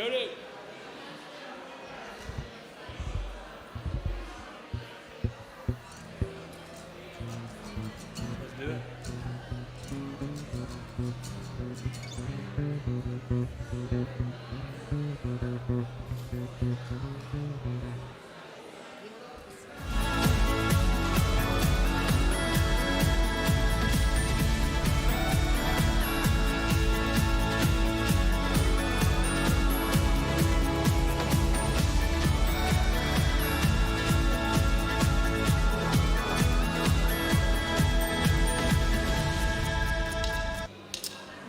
Cody. Let's do it.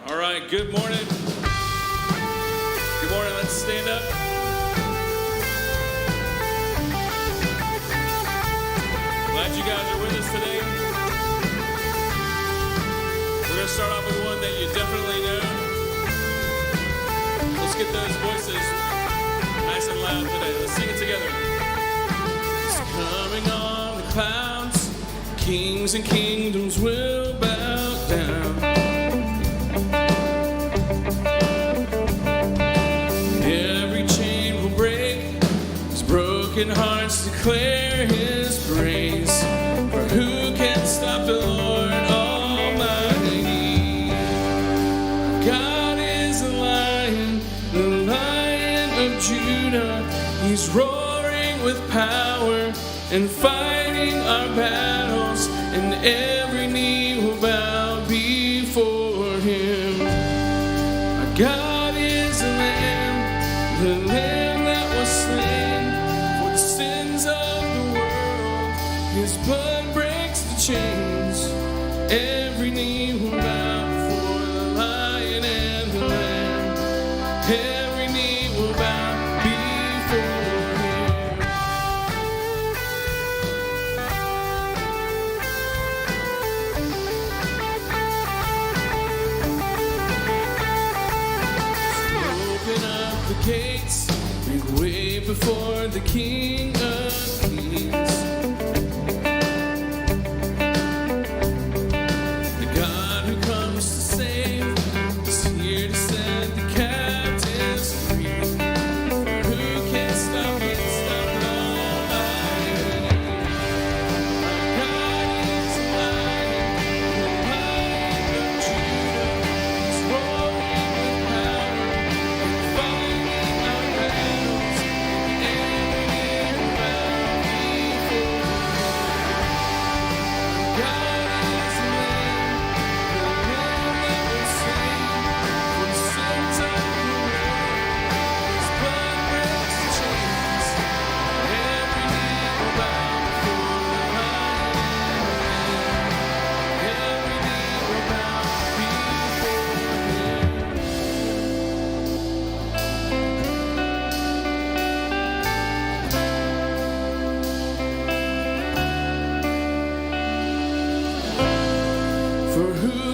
All right, good morning. Good morning, let's stand up. Glad you guys are with us today. We're going to start off with one that you definitely know. Let's get those voices nice and loud today. Let's sing it together. It's coming on the clouds, kings and kingdoms will bow down. Broken hearts declare his praise. For who can stop the Lord Almighty? God is the Lion of Judah. He's roaring with power and fighting our battles, and every knee will bow before him. Our God is the Lamb that was slain. Sins of the world, his blood breaks the chains. Every knee will bow before the Lion and the Lamb. Every knee will bow before him. So open up the gates, make way before the King of Kings. The God who comes to save is here to set the captives free. For who can stop it? Stop it all by God is the Lion of Judah. He's roaring with power and fighting our battles.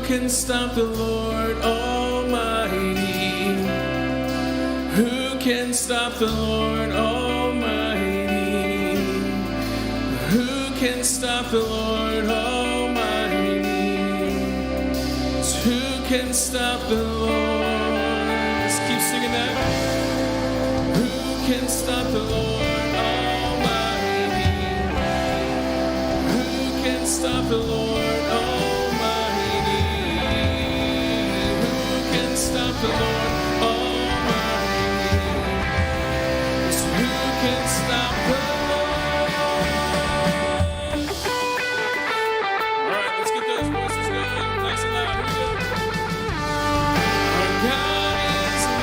Can stop the Lord Almighty? Who can stop the Lord Almighty? Who can stop the Lord Almighty? Who can stop the Lord? Let's keep singing that. Who can stop the Lord Almighty? Who can stop the Lord Almighty? Stop the Lord Almighty. So who can stop the Lord? All right, let's get those voices going nice and loud. Here we go. Our God is the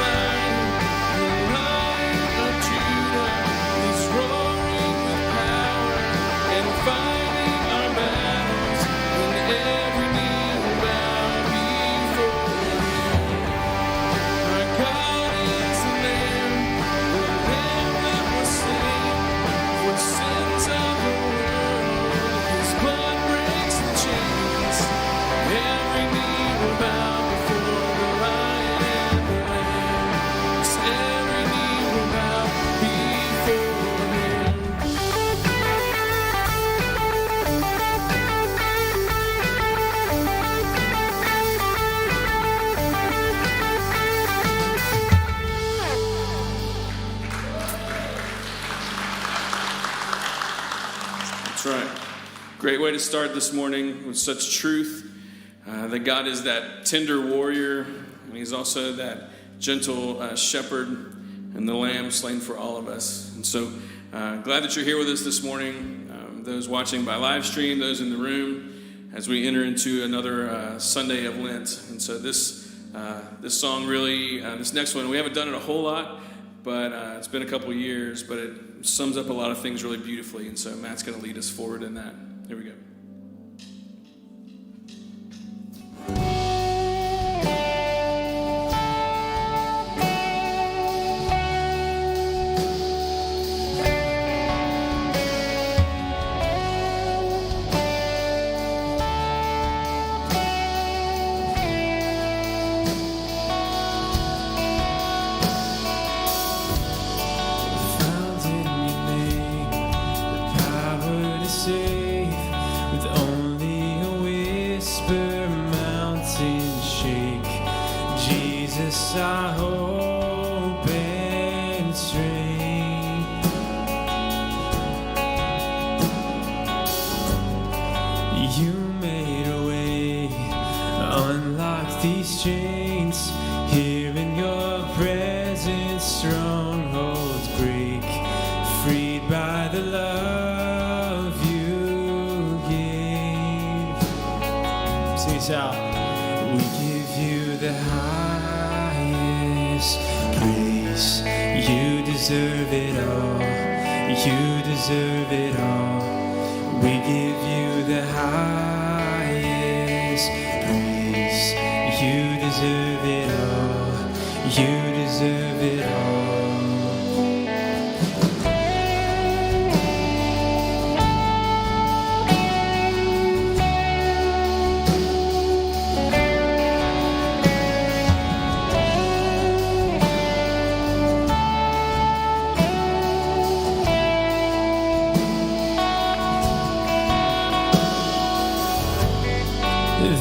Lion of Judah. He's roaring with power and fighting our battles, and every knee will bow before him. God is the Lamb that was slain. That's right. Great way to start this morning with such truth, that God is that tender warrior, and he's also that gentle shepherd and the lamb slain for all of us. And so glad that you're here with us this morning, those watching by live stream, those in the room, as we enter into another Sunday of Lent. And so this song really, this next one, we haven't done it a whole lot, but it's been a couple years, but it sums up a lot of things really beautifully. And so Matt's going to lead us forward in that. Here we go. Our hope and strength. You made a way, unlocked these chains. Here in your presence, strongholds break, freed by the love you gave. Sing this out. We give you the praise. You deserve it all. You deserve it all. We give you the highest praise. You deserve it all. You deserve it all.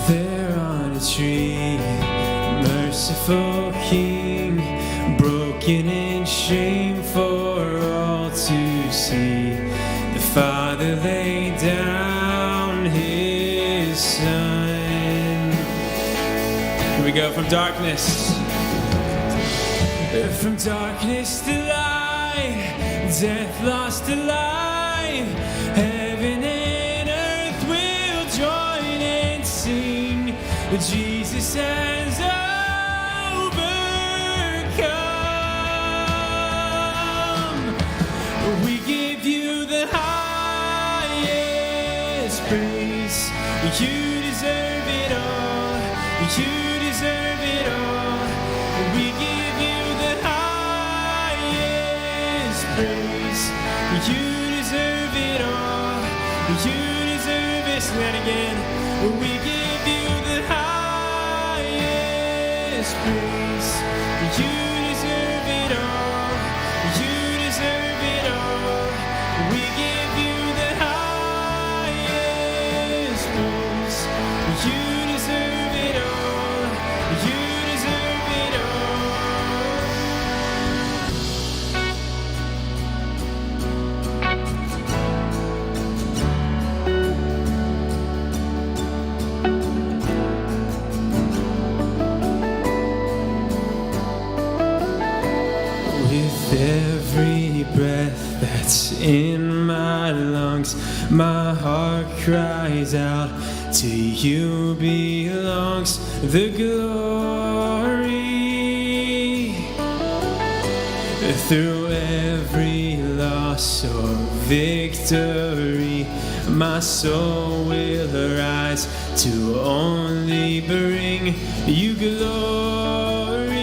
There on a tree, merciful King, broken in shame for all to see. The Father laid down his Son. Here we go, from darkness. From darkness to light, death lost to life. Heaven and earth will join and sing. Jesus has overcome. We give you the highest praise. You deserve it all. You deserve it all. We give you the highest praise. You deserve it all. You deserve it. Say that again. We give you the highest praise. You deserve it all. You deserve it all. We give you the highest praise. You deserve it all. You deserve it every breath that's in my lungs, my heart cries out, to you belongs the glory. Through every loss or victory, my soul will arise to only bring you glory.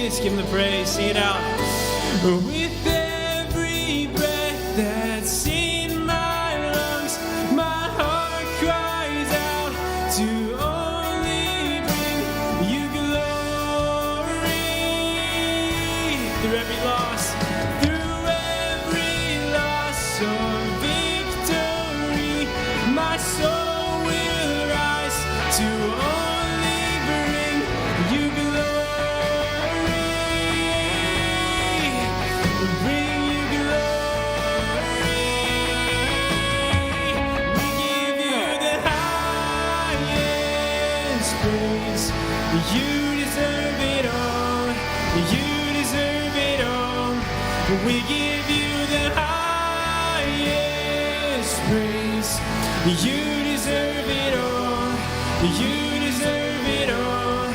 Let's give him the praise, sing it out. With every breath that's in my lungs, my heart cries out to only bring you glory. Through every loss or victory, my soul will rise to only bring you glory. You deserve it all. You deserve it all.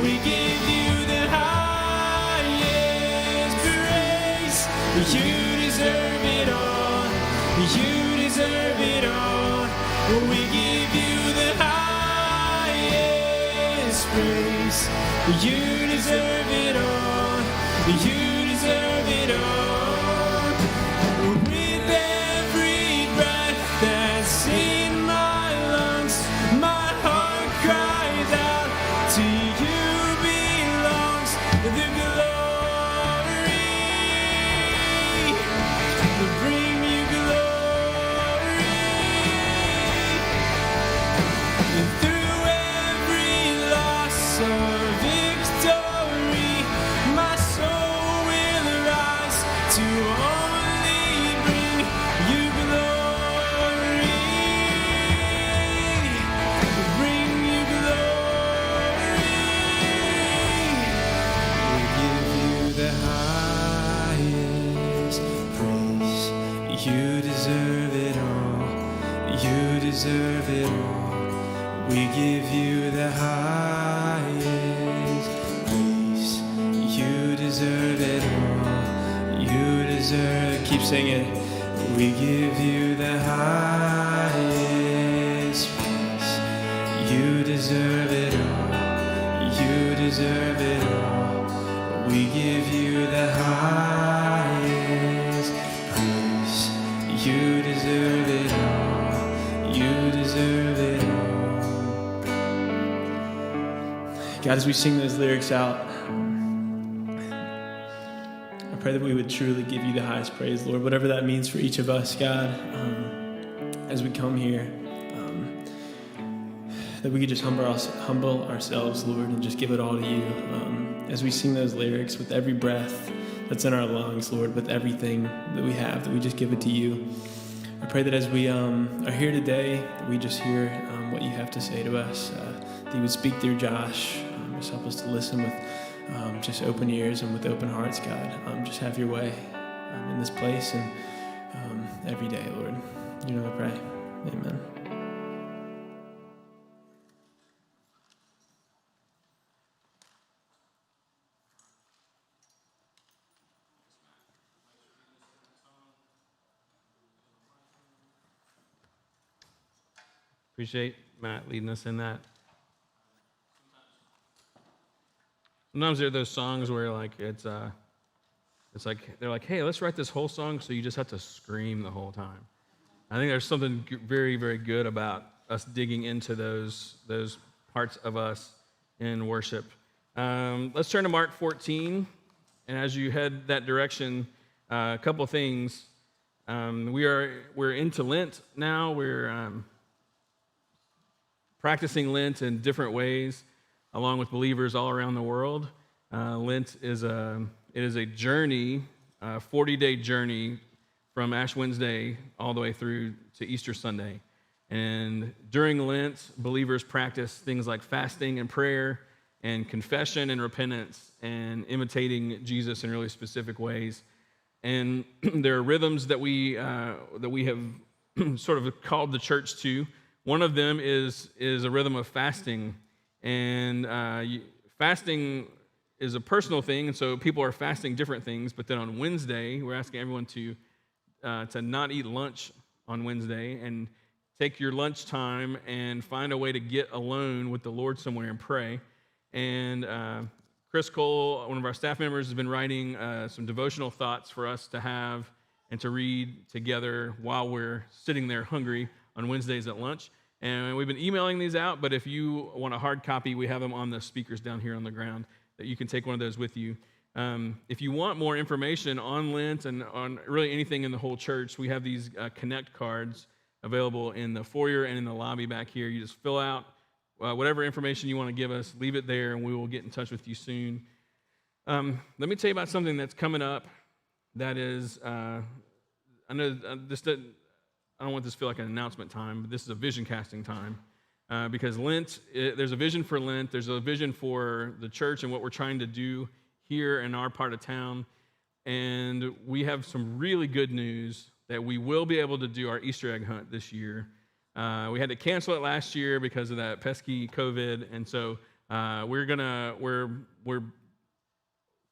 We give you the highest praise. You deserve it all. You deserve it all. We give you the highest praise. You deserve it all. You deserve it all. With every breath that's in my lungs, my heart cries out, to you belongs the glory. To bring you glory. And through every loss or victory, my soul will rise to only bring you glory. Bring you glory. We give you the highest praise. You deserve it all. You deserve it all. We give you the highest praise. You deserve it all. You deserve. Keep singing. We give you the highest praise. You deserve it all. You deserve it all. We give you the highest praise. You deserve it all. You deserve it all. God, as we sing those lyrics out, I pray that we would truly give you the highest praise, Lord, whatever that means for each of us, God, as we come here, that we could just humble ourselves, Lord, and just give it all to you. As we sing those lyrics, with every breath that's in our lungs, Lord, with everything that we have, that we just give it to you. I pray that as we are here today, that we just hear what you have to say to us, that you would speak through Josh. Just help us to listen with just open ears and with open hearts, God. Just have your way in this place and every day, Lord. You know I pray. Amen. Appreciate Matt leading us in that. Sometimes there are those songs where it's like they're like, hey, let's write this whole song, so you just have to scream the whole time. I think there's something very, very good about us digging into those parts of us in worship. Let's turn to Mark 14, and as you head that direction, a couple things. We're into Lent now. We're practicing Lent in different ways, along with believers all around the world. Lent is a journey, a 40-day journey from Ash Wednesday all the way through to Easter Sunday. And during Lent, believers practice things like fasting and prayer and confession and repentance and imitating Jesus in really specific ways. And there are rhythms that we have sort of called the church to. One of them is a rhythm of fasting. And fasting is a personal thing, and so people are fasting different things. But then on Wednesday, we're asking everyone to not eat lunch on Wednesday and take your lunch time and find a way to get alone with the Lord somewhere and pray. And Chris Cole, one of our staff members, has been writing some devotional thoughts for us to have and to read together while we're sitting there hungry on Wednesdays at lunch. And we've been emailing these out, but if you want a hard copy, we have them on the speakers down here on the ground, that you can take one of those with you. If you want more information on Lent and on really anything in the whole church, we have these Connect cards available in the foyer and in the lobby back here. You just fill out whatever information you want to give us, leave it there, and we will get in touch with you soon. Let me tell you about something that's coming up that is, I know I don't want this to feel like an announcement time, but this is a vision casting time. Because Lent, there's a vision for Lent, there's a vision for the church and what we're trying to do here in our part of town. And we have some really good news that we will be able to do our Easter egg hunt this year. We had to cancel it last year because of that pesky COVID, and so we're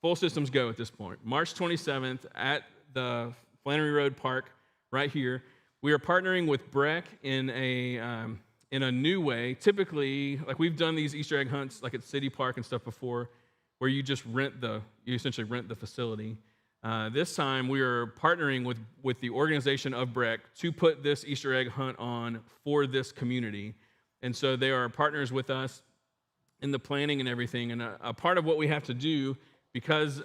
full systems go at this point. March 27th at the Flannery Road Park right here. We are partnering with Breck in a new way. Typically, like we've done these Easter egg hunts like at City Park and stuff before, where you essentially rent the facility. This time we are partnering with the organization of Breck to put this Easter egg hunt on for this community. And so they are partners with us in the planning and everything. And a part of what we have to do, because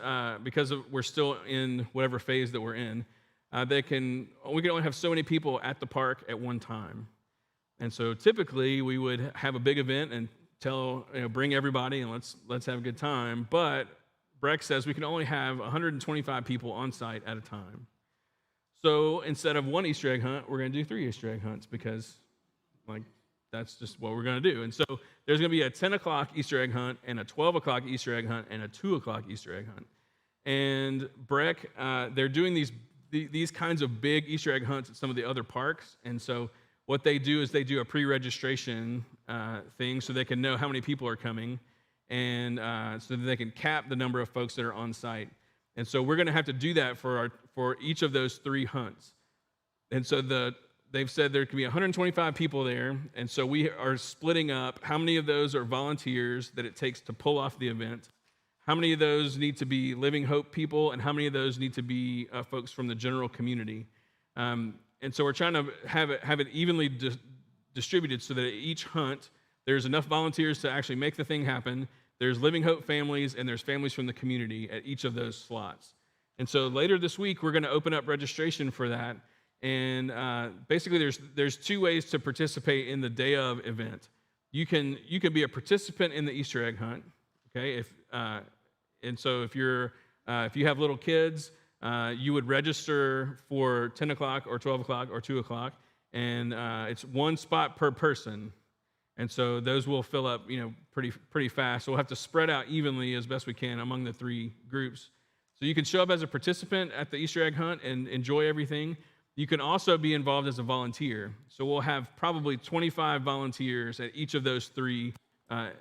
we're still in whatever phase that we're in, we can only have so many people at the park at one time. And so typically we would have a big event and bring everybody and let's have a good time. But Breck says we can only have 125 people on site at a time. So instead of one Easter egg hunt, we're going to do 3 Easter egg hunts because, that's just what we're going to do. And so there's going to be a 10 o'clock Easter egg hunt and a 12 o'clock Easter egg hunt and a 2 o'clock Easter egg hunt. And Breck, they're doing these kinds of big Easter egg hunts at some of the other parks. And so what they do is they do a pre-registration thing so they can know how many people are coming, and so that they can cap the number of folks that are on site. And so we're going to have to do that for each of those 3 hunts. And so they've said there can be 125 people there, and so we are splitting up how many of those are volunteers that it takes to pull off the event, how many of those need to be Living Hope people, and how many of those need to be folks from the general community. And so we're trying to have it evenly distributed so that at each hunt, there's enough volunteers to actually make the thing happen. There's Living Hope families, and there's families from the community at each of those slots. And so later this week, we're going to open up registration for that. And basically, there's 2 ways to participate in the day of event. You can be a participant in the Easter egg hunt, okay? And so if you have little kids, you would register for 10 o'clock or 12 o'clock or 2 o'clock, and it's 1 spot per person. And so those will fill up, pretty fast. So we'll have to spread out evenly as best we can among the 3 groups. So you can show up as a participant at the Easter egg hunt and enjoy everything. You can also be involved as a volunteer. So we'll have probably 25 volunteers at each of those 3, at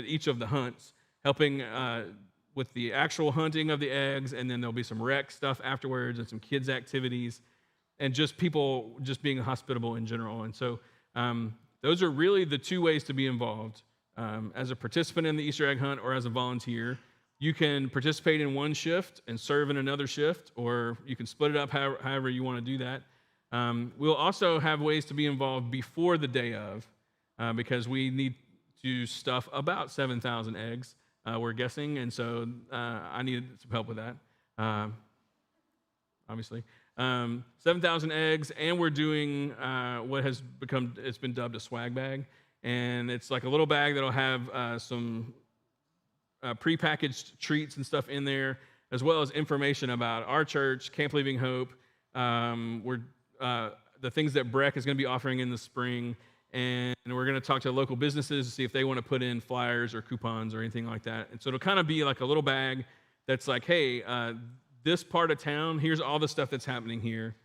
each of the hunts, helping with the actual hunting of the eggs, and then there'll be some rec stuff afterwards and some kids' activities, and just people just being hospitable in general. And so those are really the 2 ways to be involved, as a participant in the Easter egg hunt or as a volunteer. You can participate in one shift and serve in another shift, or you can split it up however you want to do that. We'll also have ways to be involved before the day of, because we need to stuff about 7,000 eggs, we're guessing, and so I needed some help with that, obviously. 7,000 eggs, and we're doing it's been dubbed a swag bag, and it's like a little bag that'll have some prepackaged treats and stuff in there, as well as information about our church, Camp Living Hope, the things that Breck is going to be offering in the spring, and we're going to talk to local businesses to see if they want to put in flyers or coupons or anything like that. And so it'll kind of be like a little bag that's like, hey, this part of town, here's all the stuff that's happening here,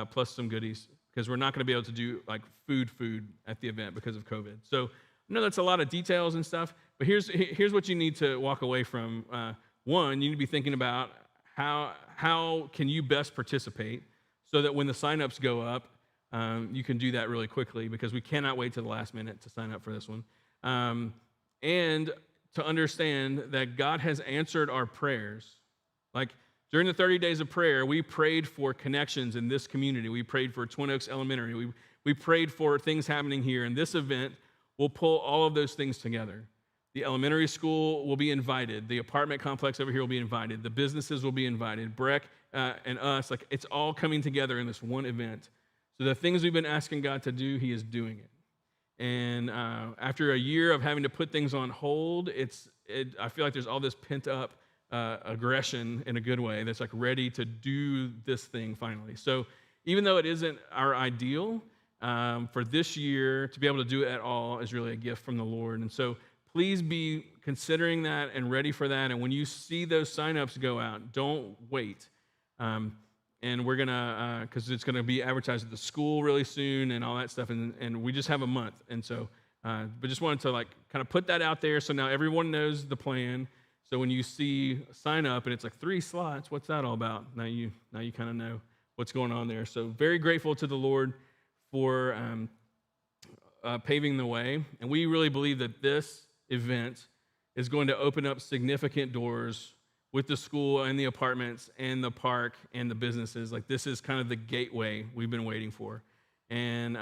plus some goodies, because we're not going to be able to do like food at the event because of COVID. So I know that's a lot of details and stuff, but here's what you need to walk away from. One, you need to be thinking about how can you best participate so that when the signups go up, you can do that really quickly, because we cannot wait till the last minute to sign up for this one. And to understand that God has answered our prayers. Like during the 30 days of prayer, we prayed for connections in this community. We prayed for Twin Oaks Elementary. We prayed for things happening here. And this event will pull all of those things together. The elementary school will be invited. The apartment complex over here will be invited. The businesses will be invited. Breck and us, like it's all coming together in this one event. So the things we've been asking God to do, He is doing it. And after a year of having to put things on hold, I feel like there's all this pent up aggression in a good way that's like ready to do this thing finally. So even though it isn't our ideal, for this year to be able to do it at all is really a gift from the Lord. And so please be considering that and ready for that. And when you see those signups go out, don't wait. and we're gonna because it's gonna be advertised at the school really soon and all that stuff, and we just have a month, and so but just wanted to like kind of put that out there so now everyone knows the plan. So when you see sign up and it's like 3 slots, what's that all about? Now you kind of know what's going on there. So very grateful to the Lord for paving the way, and we really believe that this event is going to open up significant doors with the school and the apartments and the park and the businesses. Like this is kind of the gateway we've been waiting for. And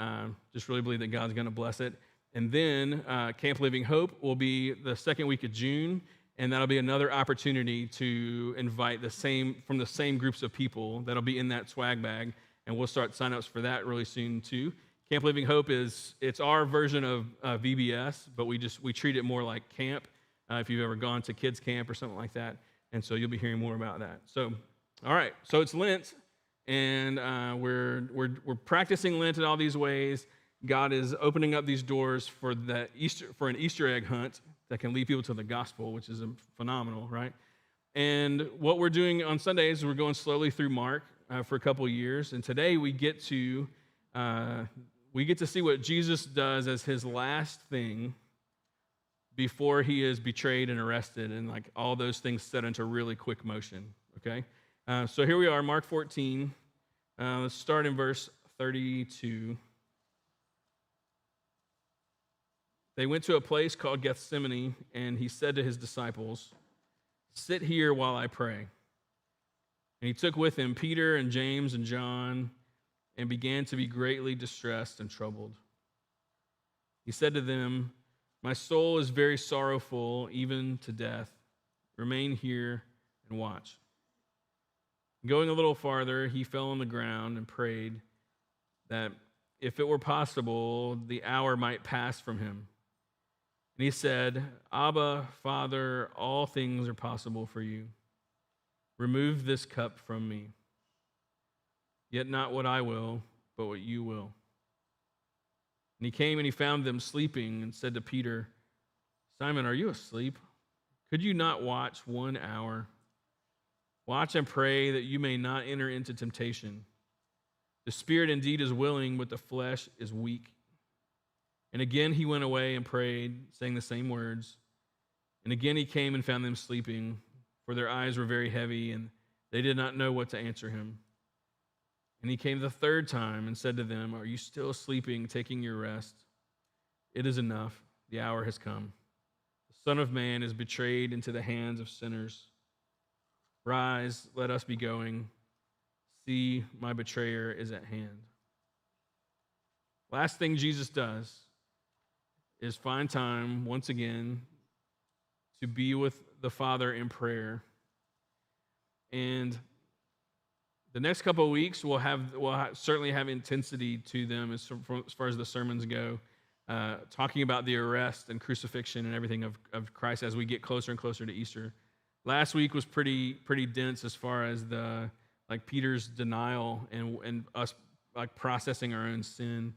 just really believe that God's going to bless it. And then Camp Living Hope will be the second week of June, and that'll be another opportunity to invite from the same groups of people that'll be in that swag bag, and we'll start signups for that really soon too. Camp Living Hope it's our version of VBS, but we treat it more like camp. If you've ever gone to kids camp or something like that. And so you'll be hearing more about that. So, all right. So it's Lent, and we're practicing Lent in all these ways. God is opening up these doors for an Easter egg hunt that can lead people to the gospel, which is phenomenal, right? And what we're doing on Sundays, we're going slowly through Mark for a couple years, and today we get to see what Jesus does as his last thing before he is betrayed and arrested, and like all those things set into really quick motion, okay? So here we are, Mark 14. Let's start in verse 32. They went to a place called Gethsemane, and he said to his disciples, "Sit here while I pray." And he took with him Peter and James and John and began to be greatly distressed and troubled. He said to them, "My soul is very sorrowful, even to death. Remain here and watch." Going a little farther, he fell on the ground and prayed that if it were possible, the hour might pass from him. And he said, "Abba, Father, all things are possible for you. Remove this cup from me. Yet not what I will, but what you will." And he came and he found them sleeping and said to Peter, "Simon, are you asleep? Could you not watch 1 hour? Watch and pray that you may not enter into temptation. The spirit indeed is willing, but the flesh is weak." And again he went away and prayed, saying the same words. And again he came and found them sleeping, for their eyes were very heavy, and they did not know what to answer him. And he came the third time and said to them, "Are you still sleeping, taking your rest? It is enough. The hour has come. The Son of Man is betrayed into the hands of sinners. Rise, let us be going. See, my betrayer is at hand." Last thing Jesus does is find time once again to be with the Father in prayer. And the next couple of weeks we'll certainly have intensity to them as far as the sermons go, talking about the arrest and crucifixion and everything of Christ as we get closer and closer to Easter. Last week was pretty dense as far as the Peter's denial and us like processing our own sin.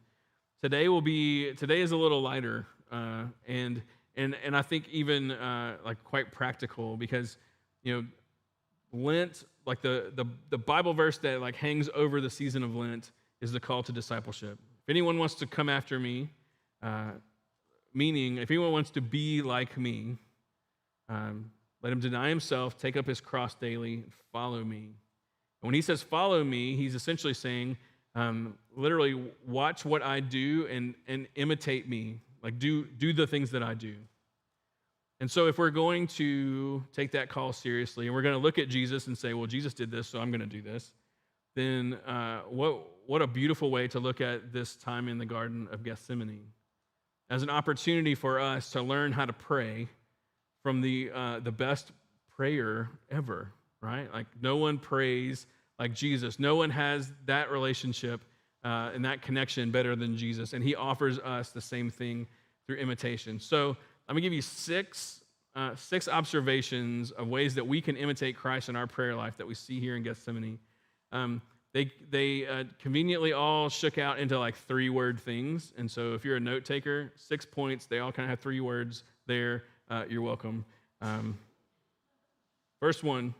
Today is a little lighter and I think even like quite practical, because Lent, like the Bible verse that like hangs over the season of Lent is the call to discipleship. If anyone wants to come after me, meaning if anyone wants to be like me, let him deny himself, take up his cross daily, and follow me. And when he says follow me, he's essentially saying, literally watch what I do and imitate me. Like do the things that I do. And so if we're going to take that call seriously, and we're going to look at Jesus and say, well, Jesus did this, so I'm going to do this, then what a beautiful way to look at this time in the Garden of Gethsemane as an opportunity for us to learn how to pray from the best prayer ever, right? Like no one prays like Jesus. No one has that relationship and that connection better than Jesus, and he offers us the same thing through imitation. So I'm going to give you six observations of ways that we can imitate Christ in our prayer life that we see here in Gethsemane. They conveniently all shook out into like 3-word things. And so if you're a note taker, 6 points, they all kind of have 3 words there. You're welcome. First one,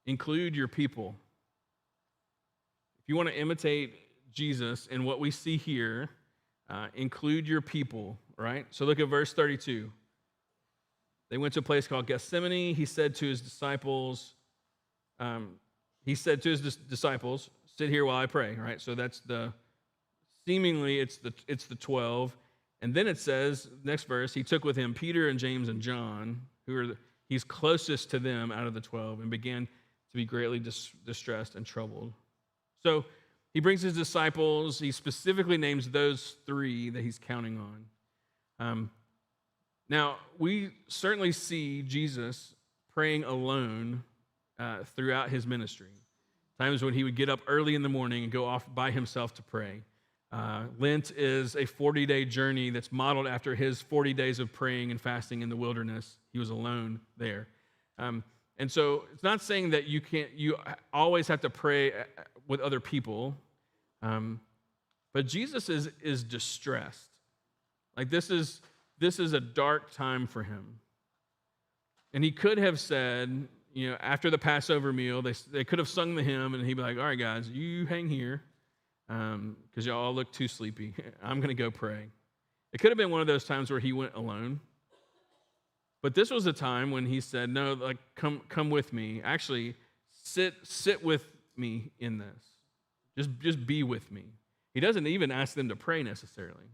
include your people. If you want to imitate Jesus and what we see here, include your people, right? So look at verse 32. They went to a place called Gethsemane. He said to his disciples, sit here while I pray, right? So that's seemingly it's the 12. And then it says, next verse, he took with him Peter and James and John, he's closest to them out of the 12, and began to be greatly distressed and troubled. So he brings his disciples. He specifically names those 3 that he's counting on. Now, we certainly see Jesus praying alone throughout his ministry. Times when he would get up early in the morning and go off by himself to pray. Lent is a 40-day journey that's modeled after his 40 days of praying and fasting in the wilderness. He was alone there. And so it's not saying that you always have to pray with other people, but Jesus is distressed. Like this is a dark time for him. And he could have said, after the Passover meal, they could have sung the hymn, and he'd be like, all right, guys, you hang here, because y'all all look too sleepy. I'm going to go pray. It could have been one of those times where he went alone. But this was a time when he said, no, like, come with me. Actually, sit with me in this. Just be with me. He doesn't even ask them to pray necessarily.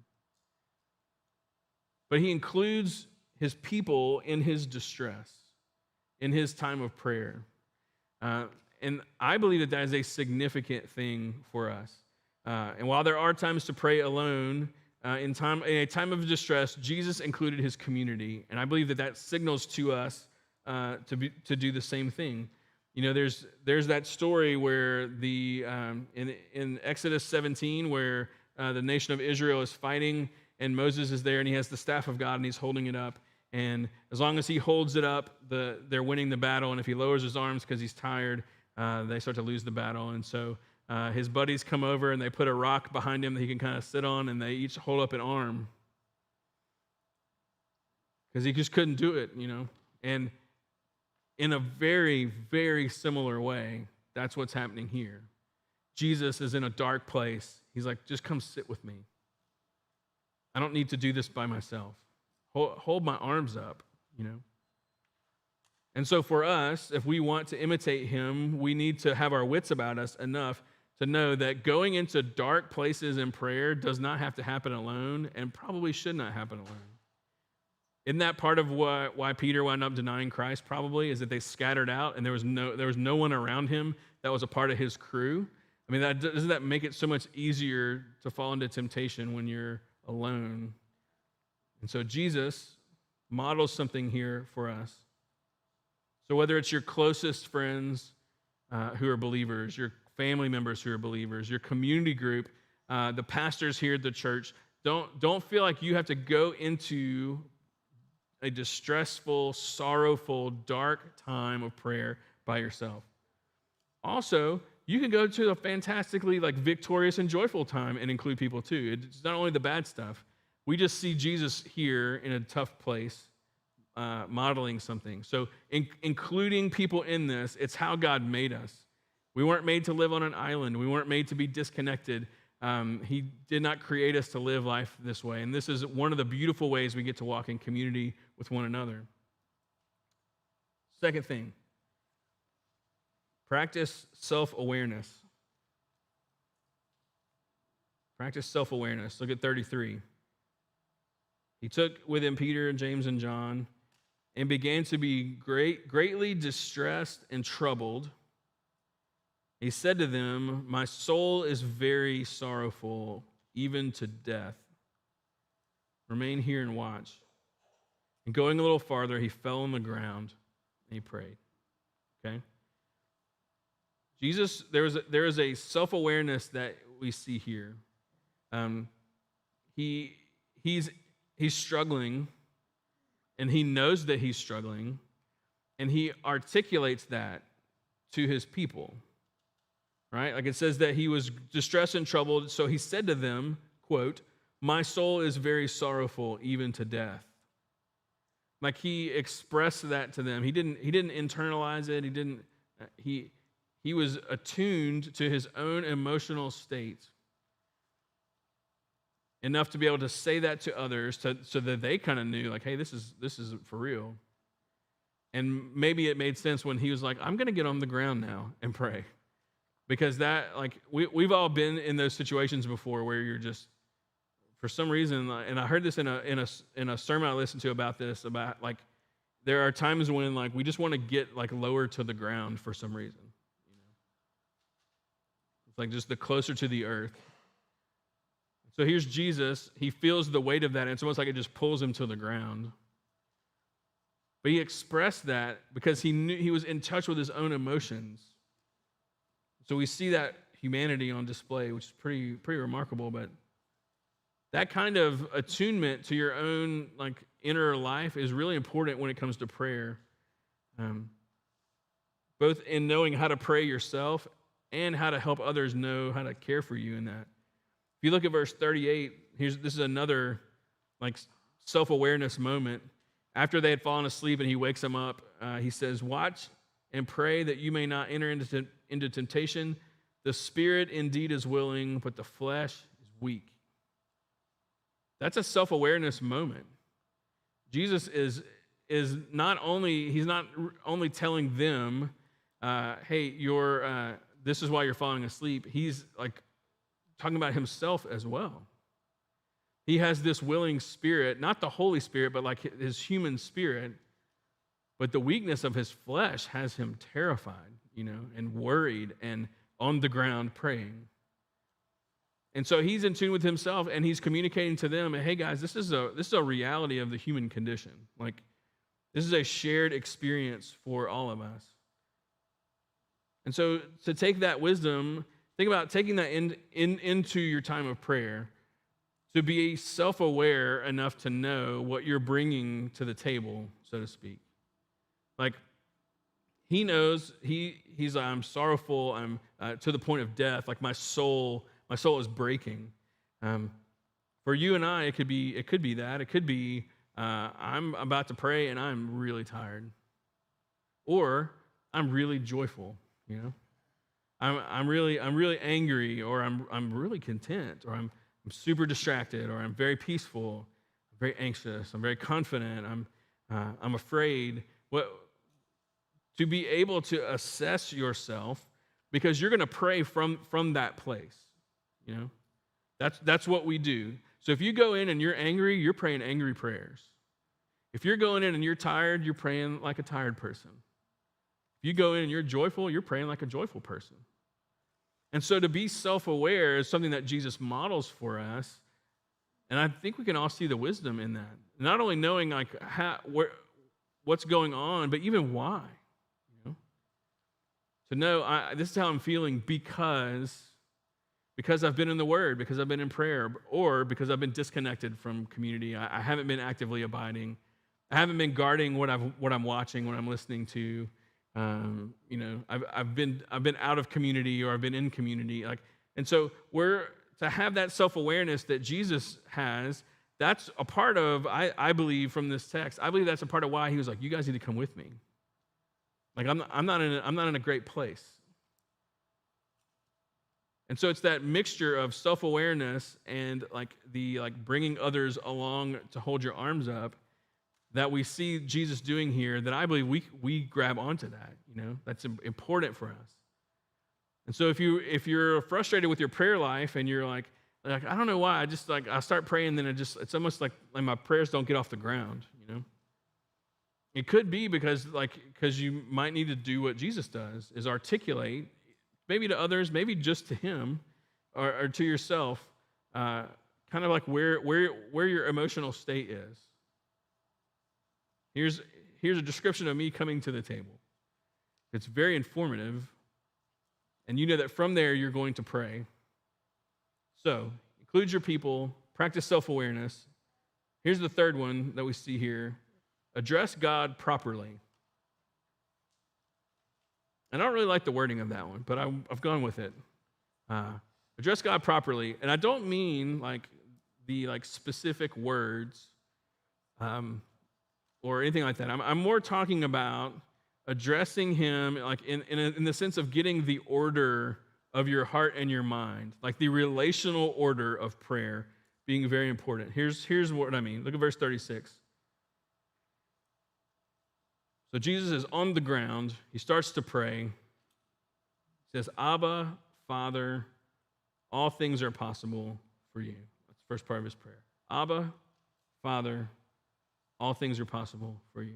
But he includes his people in his distress, in his time of prayer. And I believe that is a significant thing for us. And while there are times to pray alone, in a time of distress, Jesus included his community. And I believe that signals to us to do the same thing. There's that story where in Exodus 17, where the nation of Israel is fighting, and Moses is there, and he has the staff of God, and he's holding it up. And as long as he holds it up, they're winning the battle. And if he lowers his arms because he's tired, they start to lose the battle. And so his buddies come over, and they put a rock behind him that he can kind of sit on, and they each hold up an arm because he just couldn't do it, And in a very, very similar way, that's what's happening here. Jesus is in a dark place. He's like, just come sit with me. I don't need to do this by myself. Hold my arms up, And so for us, if we want to imitate him, we need to have our wits about us enough to know that going into dark places in prayer does not have to happen alone, and probably should not happen alone. Isn't that part of why Peter wound up denying Christ? Probably is that they scattered out, and there was no one around him that was a part of his crew. I mean, doesn't that make it so much easier to fall into temptation when you're alone? And so Jesus models something here for us. So whether it's your closest friends who are believers, your family members who are believers, your community group, the pastors here at the church, don't feel like you have to go into a distressful, sorrowful, dark time of prayer by yourself. Also, you can go to a fantastically victorious and joyful time and include people too. It's not only the bad stuff. We just see Jesus here in a tough place, modeling something. So including people in this, it's how God made us. We weren't made to live on an island. We weren't made to be disconnected. He did not create us to live life this way. And this is one of the beautiful ways we get to walk in community with one another. Second thing, practice self-awareness. Practice self-awareness. Look at 33. He took with him Peter and James and John and began to be greatly distressed and troubled. He said to them, "My soul is very sorrowful, even to death. Remain here and watch." And going a little farther, he fell on the ground and he prayed. Okay? Jesus, there is a self-awareness that we see here. He's struggling, and he knows that he's struggling, and he articulates that to his people. Right? Like it says that he was distressed and troubled, so he said to them, quote, "My soul is very sorrowful, even to death." Like he expressed that to them. He didn't internalize it. He didn't He was attuned to his own emotional state enough to be able to say that to others so that they kind of knew, like, hey, this is for real. And maybe it made sense when he was like, I'm going to get on the ground now and pray. Because that, like, we've all been in those situations before where you're just, for some reason, and I heard this in a sermon I listened to about this, about, like, there are times when, like, we just want to get, like, lower to the ground for some reason. It's like just the closer to the earth. So here's Jesus. He feels the weight of that, and it's almost like it just pulls him to the ground. But he expressed that because he knew he was in touch with his own emotions. So we see that humanity on display, which is pretty remarkable. But that kind of attunement to your own, like, inner life is really important when it comes to prayer. Both in knowing how to pray yourself and how to help others know how to care for you in that. If you look at verse 38, this is another, like, self-awareness moment. After they had fallen asleep and he wakes them up, he says, watch and pray that you may not enter into temptation. The spirit indeed is willing, but the flesh is weak. That's a self-awareness moment. Jesus is not only, he's not only telling them, hey, this is why you're falling asleep. He's, like, talking about himself as well. He has this willing spirit, not the Holy Spirit, but like his human spirit. But the weakness of his flesh has him terrified, and worried and on the ground praying. And so he's in tune with himself, and he's communicating to them, hey guys, this is a reality of the human condition. Like, this is a shared experience for all of us. And so to take that wisdom, think about taking that into your time of prayer, to be self-aware enough to know what you're bringing to the table, so to speak. Like, he knows, he's I'm sorrowful, I'm to the point of death, like my soul is breaking. For you and I, it could be that. It could be I'm about to pray and I'm really tired. Or I'm really joyful, I'm really angry, or I'm really content, or I'm super distracted, or I'm very peaceful, I'm very anxious, I'm very confident, I'm afraid. To be able to assess yourself, because you're going to pray from that place, That's what we do. So if you go in and you're angry, you're praying angry prayers. If you're going in and you're tired, you're praying like a tired person. If you go in and you're joyful, you're praying like a joyful person. And so to be self-aware is something that Jesus models for us, and I think we can all see the wisdom in that. Not only knowing, like, what's going on, but even why. To know this is how I'm feeling because I've been in the Word, because I've been in prayer, or because I've been disconnected from community. I haven't been actively abiding. I haven't been guarding what I'm watching, what I'm listening to. I've been out of community, or I've been in community. And so to have that self-awareness that Jesus has. That's a part of, I believe, from this text. I believe that's a part of why he was like, you guys need to come with me. Like, I'm not in a great place. And so it's that mixture of self-awareness and bringing others along to hold your arms up that we see Jesus doing here, that I believe we grab onto that. That's important for us. And so if you're frustrated with your prayer life and you're like I don't know why, I start praying, then it's almost like my prayers don't get off the ground. It could be because you might need to do what Jesus does, is articulate, maybe to others, maybe just to him, or to yourself, kind of like where your emotional state is. Here's a description of me coming to the table. It's very informative, and you know that from there you're going to pray. So, include your people, practice self-awareness. Here's the third one that we see here. Address God properly. And I don't really like the wording of that one, but I've gone with it. Address God properly. And I don't mean the specific words or anything like that. I'm more talking about addressing him like in the sense of getting the order of your heart and your mind, like the relational order of prayer being very important. Here's what I mean. Look at verse 36. So Jesus is on the ground. He starts to pray. He says, Abba, Father, all things are possible for you. That's the first part of his prayer. Abba, Father, all things are possible for you.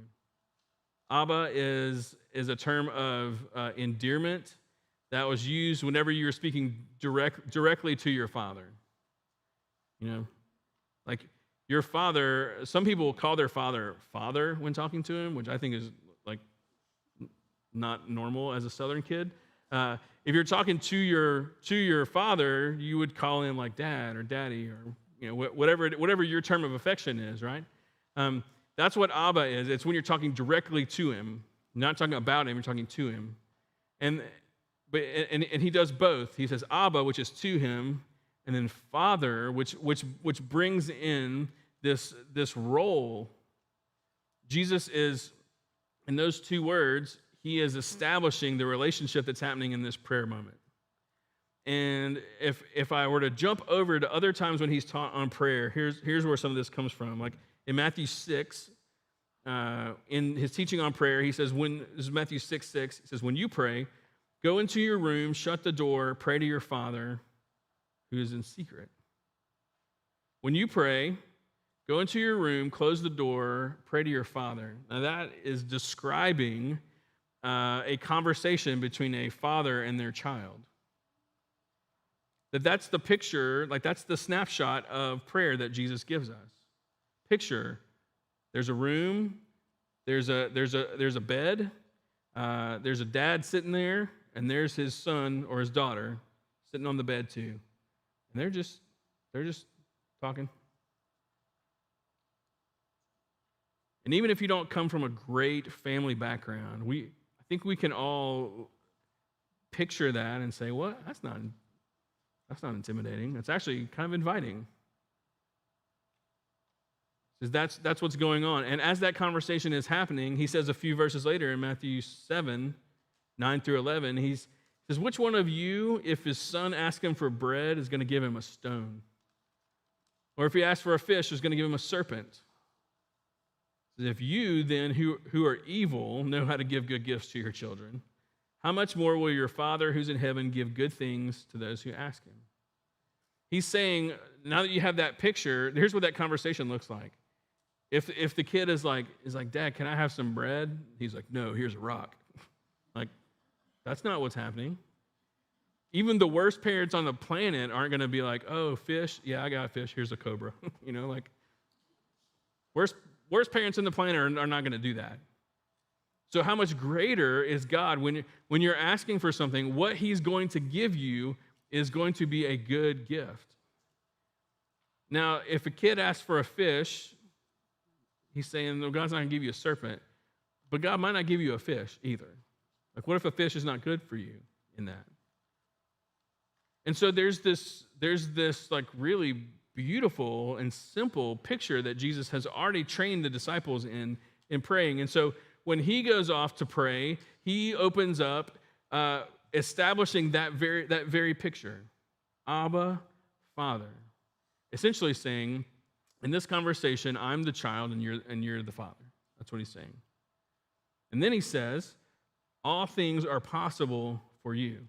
Abba is a term of endearment that was used whenever you were speaking directly to your father. You know, like your father, some people will call their father when talking to him, which I think is like not normal as a Southern kid. If you're talking to your father, you would call him like dad or daddy or whatever your term of affection is, right? That's what Abba is. It's when you're talking directly to him, not talking about him, you're talking to him. And he does both. He says Abba, which is to him, and then Father, which brings in this role. Jesus is, in those two words, he is establishing the relationship that's happening in this prayer moment. And if I were to jump over to other times when he's taught on prayer, here's where some of this comes from. Like in Matthew 6, in his teaching on prayer, he says, this is Matthew 6:6, he says, when you pray, go into your room, shut the door, pray to your Father who is in secret. When you pray, go into your room, close the door, pray to your Father. Now that is describing a conversation between a father and their child. That's the picture, like that's the snapshot of prayer that Jesus gives us. Picture, there's a room, there's a bed, there's a dad sitting there, and there's his son or his daughter sitting on the bed too. And they're just talking. And even if you don't come from a great family background, I think we can all picture that and say, what? That's not intimidating. It's actually kind of inviting. That's what's going on. And as that conversation is happening, he says a few verses later in Matthew 7, 9 through 11, he says, which one of you, if his son asks him for bread, is going to give him a stone? Or if he asks for a fish, is going to give him a serpent? If you then, who are evil, know how to give good gifts to your children, how much more will your Father who's in heaven give good things to those who ask him? He's saying, now that you have that picture, here's what that conversation looks like. If the kid is like, Dad, can I have some bread? He's like, no, here's a rock. Like, that's not what's happening. Even the worst parents on the planet aren't going to be like, oh, fish? Yeah, I got a fish. Here's a cobra. Like, worst parents on the planet are not going to do that. So how much greater is God when you're asking for something? What he's going to give you is going to be a good gift. Now, if a kid asks for a fish, he's saying, no, God's not going to give you a serpent, but God might not give you a fish either. Like, what if a fish is not good for you in that? And so there's this like really beautiful and simple picture that Jesus has already trained the disciples in praying. And so when he goes off to pray, he opens up establishing that very picture. Abba, Father. Essentially saying, in this conversation, I'm the child and you're the father. That's what he's saying. And then he says, all things are possible for you.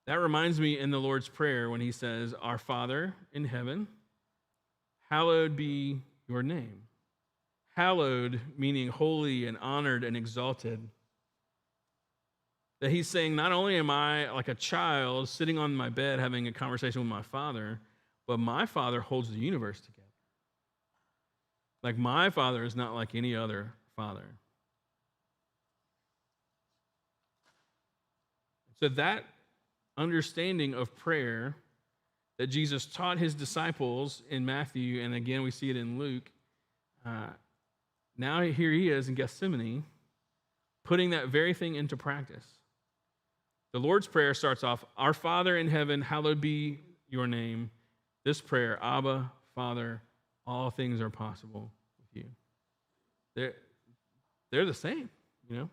That reminds me in the Lord's Prayer when he says, Our Father in heaven, hallowed be your name. Hallowed meaning holy and honored and exalted. That he's saying, not only am I like a child sitting on my bed having a conversation with my Father, but my Father holds the universe together. Like my Father is not like any other father. So that understanding of prayer that Jesus taught his disciples in Matthew, and again we see it in Luke, now here he is in Gethsemane, putting that very thing into practice. The Lord's Prayer starts off, Our Father in heaven, hallowed be your name. This prayer, Abba, Father, all things are possible with you. They're the same. you know?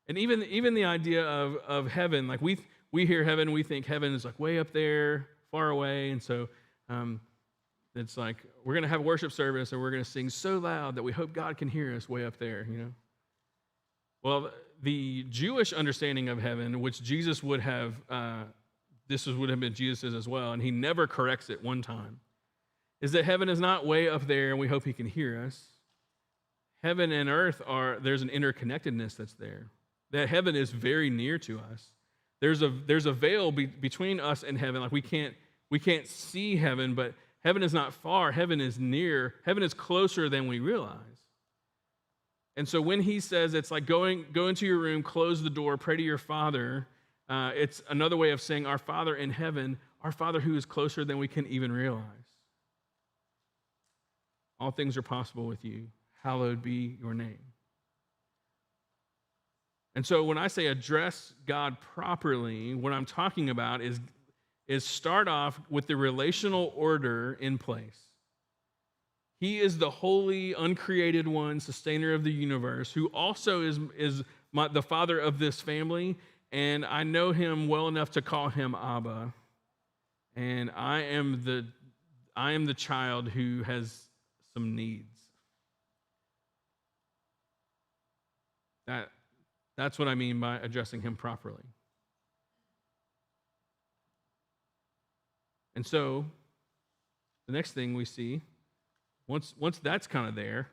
And even the idea of heaven, like we hear heaven, we think heaven is like way up there, far away, and so it's like we're going to have a worship service and we're going to sing so loud that we hope God can hear us way up there, you know? Well, the Jewish understanding of heaven, which Jesus would have, would have been Jesus's as well, and he never corrects it one time, is that heaven is not way up there and we hope he can hear us. Heaven and earth there's an interconnectedness that's there. That heaven is very near to us. There's a veil between us and heaven. Like we can't see heaven, but heaven is not far. Heaven is near. Heaven is closer than we realize. And so when he says it's like go into your room, close the door, pray to your Father, it's another way of saying our Father in heaven, our Father who is closer than we can even realize. All things are possible with you. Hallowed be your name. And so when I say address God properly, what I'm talking about is start off with the relational order in place. He is the holy, uncreated one, sustainer of the universe, who also is the father of this family, and I know him well enough to call him Abba. And I am the child who has some needs. That's what I mean by addressing him properly. And so, the next thing we see, once that's kind of there,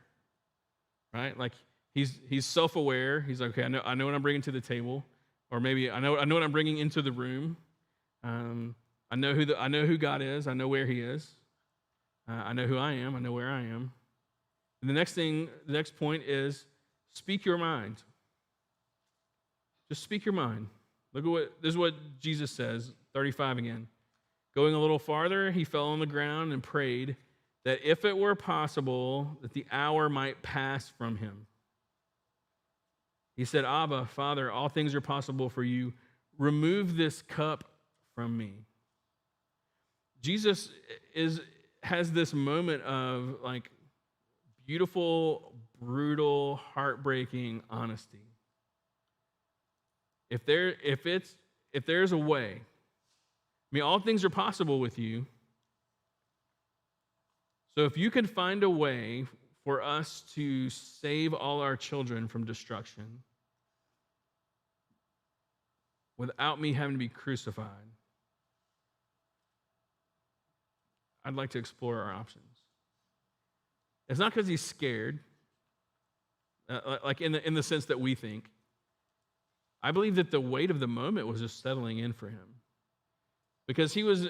right? Like he's self-aware. He's like, okay, I know what I'm bringing to the table, or maybe I know what I'm bringing into the room. I know who God is. I know where He is. I know who I am. I know where I am. And the next point is speak your mind. Just speak your mind. This is what Jesus says, 35 again. Going a little farther, he fell on the ground and prayed that if it were possible, that the hour might pass from him. He said, Abba, Father, all things are possible for you. Remove this cup from me. Jesus has this moment of like beautiful, brutal, heartbreaking honesty. If there's a way, I mean, all things are possible with you. So if you can find a way for us to save all our children from destruction without me having to be crucified, I'd like to explore our options. It's not because he's scared, like in the sense that we think. I believe that the weight of the moment was just settling in for him. Because he was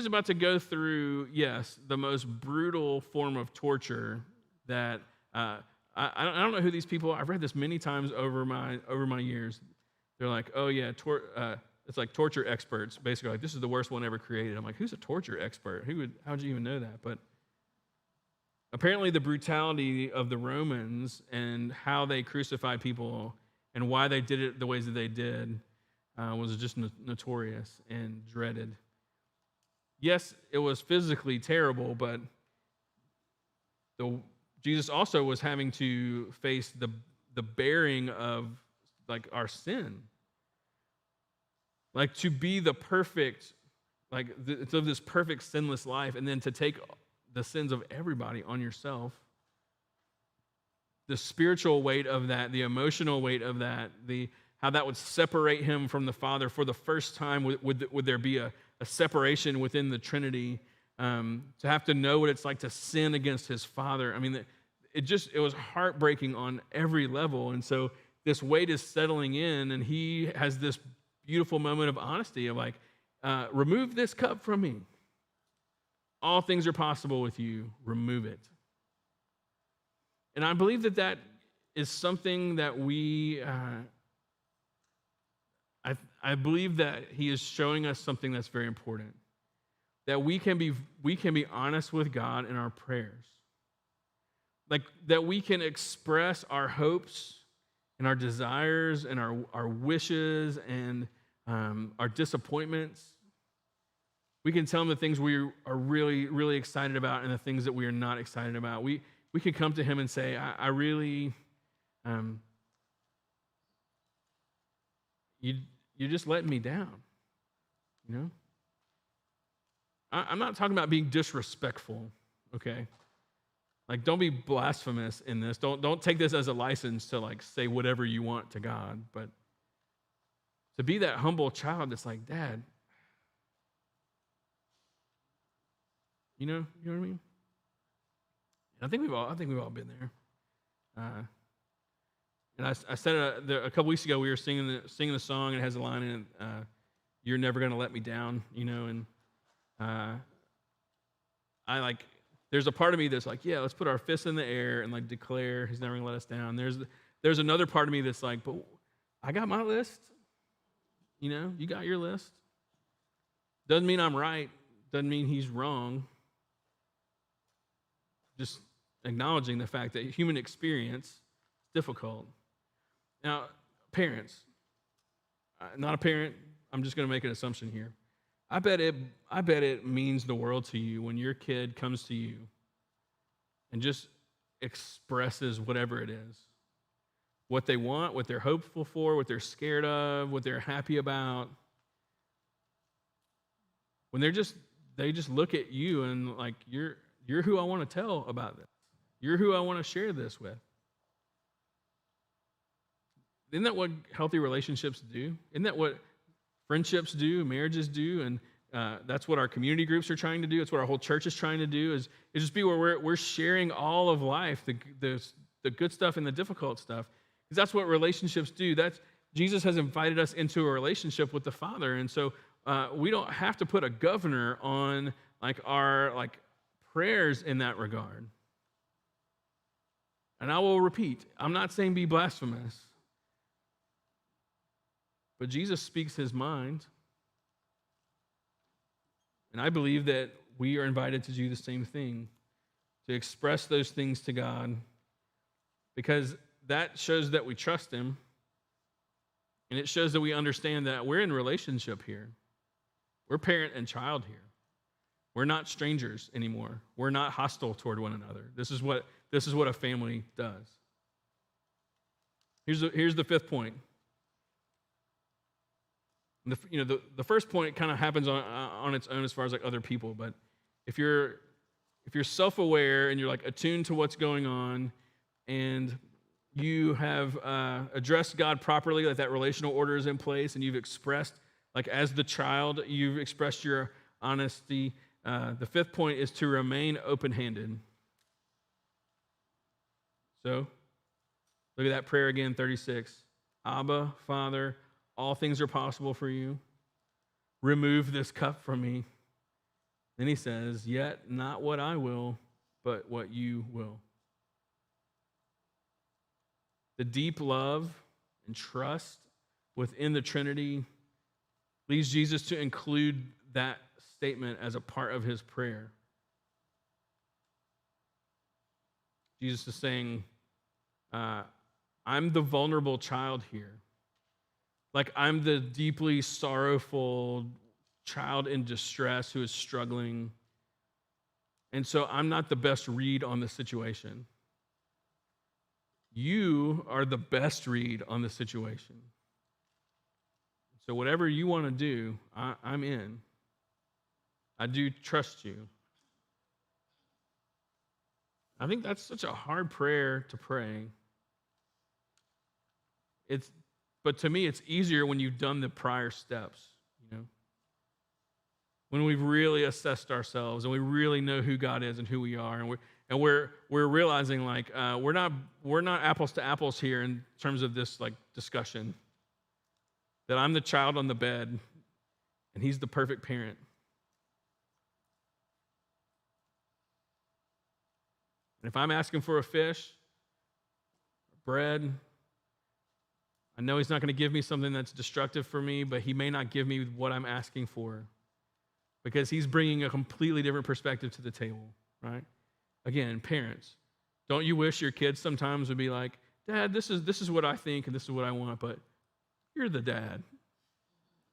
about to go through, yes, the most brutal form of torture that I don't know who these people are. I've read this many times over my years. They're like, oh yeah, it's like torture experts, basically like this is the worst one ever created. I'm like, who's a torture expert? How'd you even know that? But apparently the brutality of the Romans and how they crucified people and why they did it the ways that they did was just notorious and dreaded. Yes, it was physically terrible, but Jesus also was having to face the bearing of like our sin. Like to be the perfect, like to live this perfect sinless life, and then to take the sins of everybody on yourself. The spiritual weight of that, the emotional weight of that, how that would separate him from the Father for the first time. Would there be a separation within the Trinity? To have to know what it's like to sin against his Father. I mean, it was heartbreaking on every level. And so this weight is settling in, and he has this beautiful moment of honesty of like, remove this cup from me. All things are possible with you. Remove it. And I believe that is something that I believe that he is showing us something that's very important. That we can be honest with God in our prayers. Like that we can express our hopes and our desires and our wishes and our disappointments. We can tell him the things we are really, really excited about and the things that we are not excited about. We can come to him and say, I really, you're just letting me down, you know? I'm not talking about being disrespectful, okay? Like, don't be blasphemous in this. Don't take this as a license to, like, say whatever you want to God, but to be that humble child that's like, Dad, you know what I mean? I think we've all been there. And I said a couple weeks ago, we were singing the song, and it has a line in it, "You're never gonna let me down," you know, and I like. There's a part of me that's like, yeah, let's put our fists in the air and like declare He's never gonna let us down. There's another part of me that's like, but I got my list. You know, you got your list. Doesn't mean I'm right. Doesn't mean He's wrong. Just acknowledging the fact that human experience is difficult. Now, parents, not a parent, I'm just going to make an assumption here. I bet it means the world to you when your kid comes to you and just expresses whatever it is. What they want, what they're hopeful for, what they're scared of, what they're happy about. When they just look at you and like, you're who I want to tell about this. You're who I want to share this with. Isn't that what healthy relationships do? Isn't that what friendships do, marriages do? And that's what our community groups are trying to do. It's what our whole church is trying to do, is just be where we're sharing all of life, the good stuff and the difficult stuff. Because that's what relationships do. Jesus has invited us into a relationship with the Father. And so we don't have to put a governor on our prayers in that regard. And I will repeat, I'm not saying be blasphemous. But Jesus speaks His mind. And I believe that we are invited to do the same thing, to express those things to God, because that shows that we trust Him, and it shows that we understand that we're in relationship here. We're parent and child here. We're not strangers anymore. We're not hostile toward one another. This is what a family does. Here's the fifth point. The first point kind of happens on its own as far as like other people, but if you're self-aware and you're like attuned to what's going on, and you have addressed God properly, like that relational order is in place, and you've expressed, like as the child, you've expressed your honesty. The fifth point is to remain open-handed. So, look at that prayer again, 36. Abba, Father, all things are possible for you. Remove this cup from me. Then he says, yet not what I will, but what you will. The deep love and trust within the Trinity leads Jesus to include that statement as a part of his prayer. Jesus is saying, I'm the vulnerable child here. Like, I'm the deeply sorrowful child in distress who is struggling. And so I'm not the best read on the situation. You are the best read on the situation. So whatever you want to do, I'm in. I do trust you. I think that's such a hard prayer to pray. But to me, it's easier when you've done the prior steps, you know? When we've really assessed ourselves and we really know who God is and who we are, and we're realizing like we're not apples to apples here in terms of this like discussion. That I'm the child on the bed, and he's the perfect parent. And if I'm asking for a fish, bread, I know he's not going to give me something that's destructive for me, but he may not give me what I'm asking for because he's bringing a completely different perspective to the table, right? Again, parents, don't you wish your kids sometimes would be like, Dad, this is what I think and this is what I want, but you're the dad.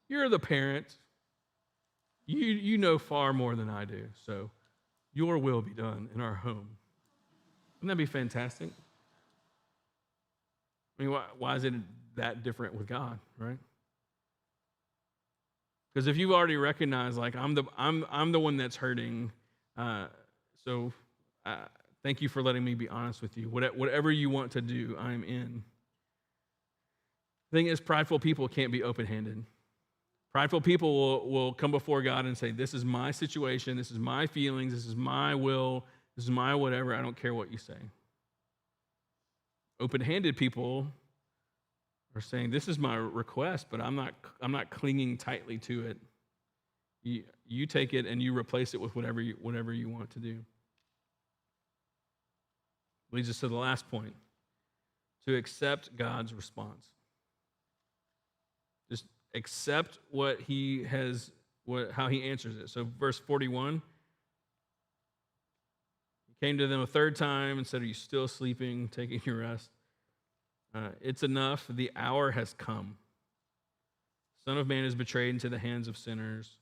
You're the parent. You know far more than I do, so your will be done in our home. Wouldn't that be fantastic? I mean, why is it that different with God, right? Because if you've already recognized, like, I'm the one that's hurting, so thank you for letting me be honest with you. Whatever you want to do, I'm in. The thing is, prideful people can't be open-handed. Prideful people will come before God and say, this is my situation, this is my feelings, this is my will, this is my whatever, I don't care what you say. Open-handed people are saying, this is my request, but I'm not clinging tightly to it. You take it and you replace it with whatever you want to do. Leads us to the last point, to accept God's response. Just accept what he has, how he answers it. So verse 41, he came to them a third time and said, are you still sleeping, taking your rest? It's enough, the hour has come. Son of Man is betrayed into the hands of sinners.